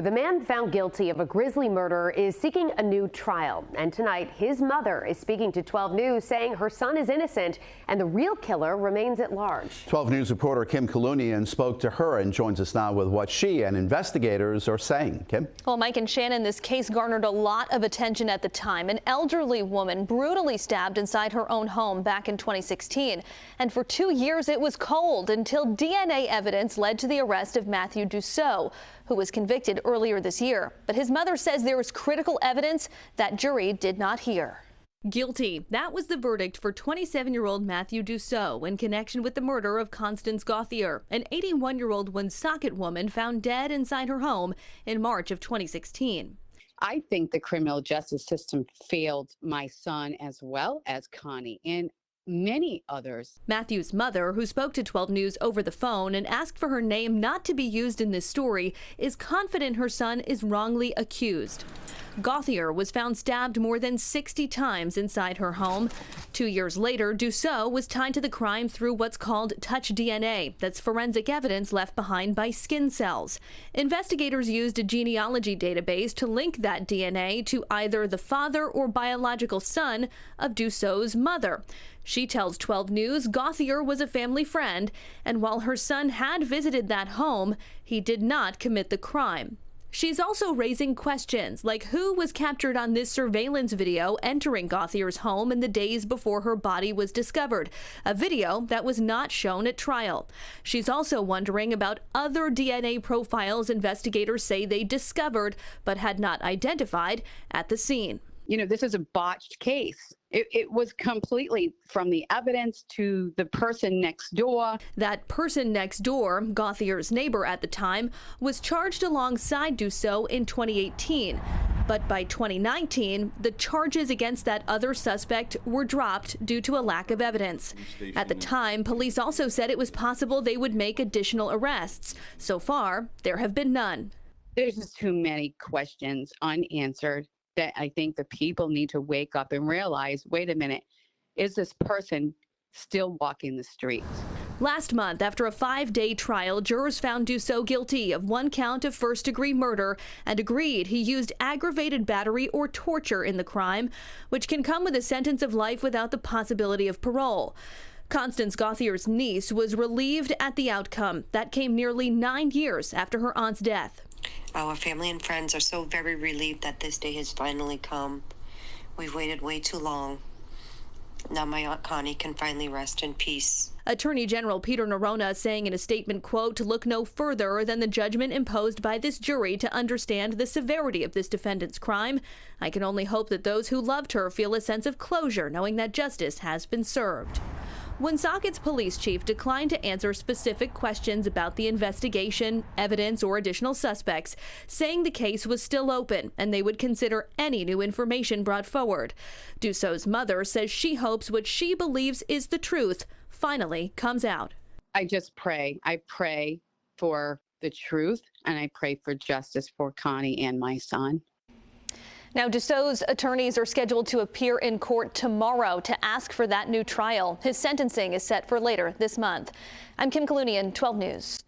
The man found guilty of a grisly murder is seeking a new trial. And tonight, his mother is speaking to 12 News, saying her son is innocent and the real killer remains at large. 12 News reporter Kim Kalunian spoke to her and joins us now with what she and investigators are saying. Kim? Well, Mike and Shannon, this case garnered a lot of attention at the time. An elderly woman brutally stabbed inside her own home back in 2016. And for 2 years, it was cold until DNA evidence led to the arrest of Matthew Dussault, who was convicted earlier this year. But his mother says there is critical evidence that jury did not hear. Guilty. That was the verdict for 27-year-old Matthew Dussault in connection with the murder of Constance Gauthier, an 81-year-old Woonsocket woman found dead inside her home in March of 2016. I think the criminal justice system failed my son as well as Connie and many others. Matthew's mother, who spoke to 12 News over the phone and asked for her name not to be used in this story, is confident her son is wrongly accused. Gauthier was found stabbed more than 60 times inside her home. 2 years later, Dussault was tied to the crime through what's called touch DNA. That's forensic evidence left behind by skin cells. Investigators used a genealogy database to link that DNA to either the father or biological son of Dussault's mother. She tells 12 News Gauthier was a family friend, and while her son had visited that home, he did not commit the crime. She's also raising questions like who was captured on this surveillance video entering Gauthier's home in the days before her body was discovered, a video that was not shown at trial. She's also wondering about other DNA profiles investigators say they discovered but had not identified at the scene. You know, this is a botched case. It was completely from the evidence to the person next door. That person next door, Gauthier's neighbor at the time, was charged alongside Dussault in 2018. But by 2019, the charges against that other suspect were dropped due to a lack of evidence. At the time, police also said it was possible they would make additional arrests. So far, there have been none. There's just too many questions unanswered that I think the people need to wake up and realize, wait a minute, is this person still walking the streets? Last month, after a 5-day trial, jurors found Dussault guilty of 1 count of first-degree murder and agreed he used aggravated battery or torture in the crime, which can come with a sentence of life without the possibility of parole. Constance Gauthier's niece was relieved at the outcome. That came nearly 9 years after her aunt's death. Our family and friends are so very relieved that this day has finally come. We've waited way too long. Now my Aunt Connie can finally rest in peace. Attorney General Peter Nerona saying in a statement, quote, to look no further than the judgment imposed by this jury to understand the severity of this defendant's crime. I can only hope that those who loved her feel a sense of closure knowing that justice has been served. Woonsocket's police chief declined to answer specific questions about the investigation, evidence, or additional suspects, saying the case was still open and they would consider any new information brought forward. Dussault's mother says she hopes what she believes is the truth finally comes out. I just pray. I pray for the truth, and I pray for justice for Connie and my son. Now, Dussault's attorneys are scheduled to appear in court tomorrow to ask for that new trial. His sentencing is set for later this month. I'm Kim Kalunian, 12 News.